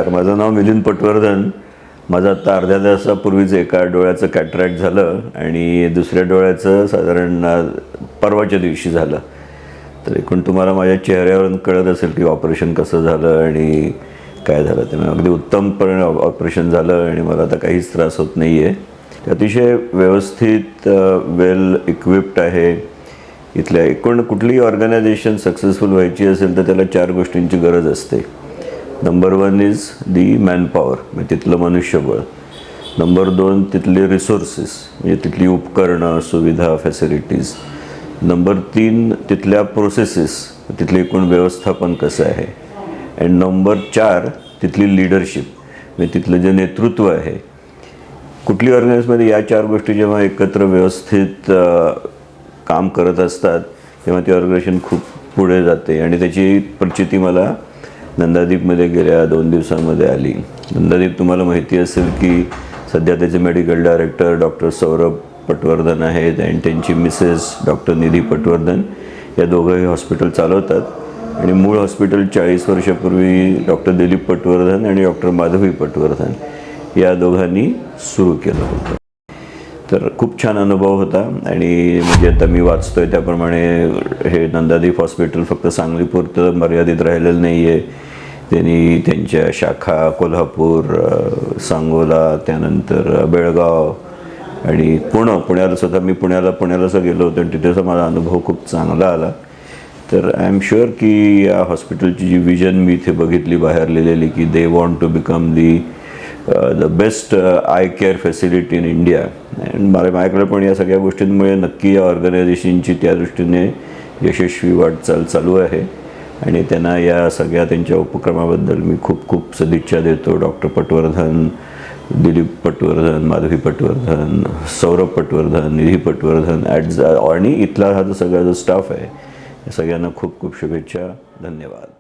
तर माझं नाव मिलिंद पटवर्धन. माझं आत्ता अर्ध्या तासापूर्वीच एका डोळ्याचं कॅटरॅक्ट झालं आणि दुसऱ्या डोळ्याचं साधारण परवाच्या दिवशी झालं. तर एकूण तुम्हाला माझ्या चेहऱ्यावरून कळत असेल की ऑपरेशन कसं झालं आणि काय झालं. त्यामुळे अगदी उत्तमपणे ऑपरेशन झालं आणि मला आता काहीच त्रास होत नाही आहे. अतिशय व्यवस्थित वेल इक्विप्ड आहे. इथल्या एकूण कुठलीही ऑर्गनायझेशन सक्सेसफुल व्हायची असेल तर त्याला 4 गोष्टींची गरज असते. नंबर 1 इज दी मॅनपॉवर, म्हणजे तिथलं मनुष्यबळ. नंबर 2 तिथले रिसोर्सेस, म्हणजे तिथली उपकरणं, सुविधा, फॅसिलिटीज. नंबर 3 तिथल्या प्रोसेसेस, तिथले एकूण व्यवस्थापन कसं आहे. अँड नंबर 4 तिथली लीडरशिप, म्हणजे तिथलं जे नेतृत्व आहे. कुठली ऑर्गनायझेशनमध्ये या 4 गोष्टी जेव्हा एकत्र व्यवस्थित काम करत असतात तेव्हा ती ऑर्गनायझेशन खूप पुढे जाते. आणि त्याची प्रचिती मला नंदादीपमध्ये गेल्या 2 दिवसांमध्ये आली. नंदादीप तुम्हाला माहिती असेल की सध्या त्याचे medical director doctor Saurabh Patwardhan आहेत आणि त्यांची मिसेस डॉक्टर निधी पटवर्धन या दोघंही हॉस्पिटल चालवतात. आणि मूळ हॉस्पिटल 40 वर्षापूर्वी डॉक्टर दिलीप पटवर्धन आणि डॉक्टर माधवी पटवर्धन या दोघांनी सुरू केलं होतं. तर खूप छान अनुभव होता. आणि म्हणजे आता मी वाचतोय त्याप्रमाणे हे नंदादीप हॉस्पिटल फक्त सांगलीपुरतं मर्यादित राहिलेलं नाही आहे. त्यांनी त्यांच्या शाखा कोल्हापूर, सांगोला, त्यानंतर बेळगाव आणि पुण्याला सुद्धा मी पुण्याला गेलो होतो आणि तिथेचा माझा अनुभव खूप चांगला आला. तर आय एम शुअर की या हॉस्पिटलची जी विजन मी इथे बघितली बाहेर लिहिलेली की they want to become the best eye care facility in India. And माझ्याकडे पण या सगळ्या गोष्टींमुळे नक्की या ऑर्गनायझेशनची त्या दृष्टीने यशस्वी वाटचाल चालू आहे. आणि त्यांना या सगळ्या त्यांच्या उपक्रमाबद्दल मी खूप खूप सदिच्छा देतो. डॉक्टर पटवर्धन, दिलीप पटवर्धन, माधवी पटवर्धन, सौरभ पटवर्धन, निधी पटवर्धन आणि इथला हा जो सगळा जो स्टाफ आहे या सगळ्यांना खूप खूप शुभेच्छा. धन्यवाद.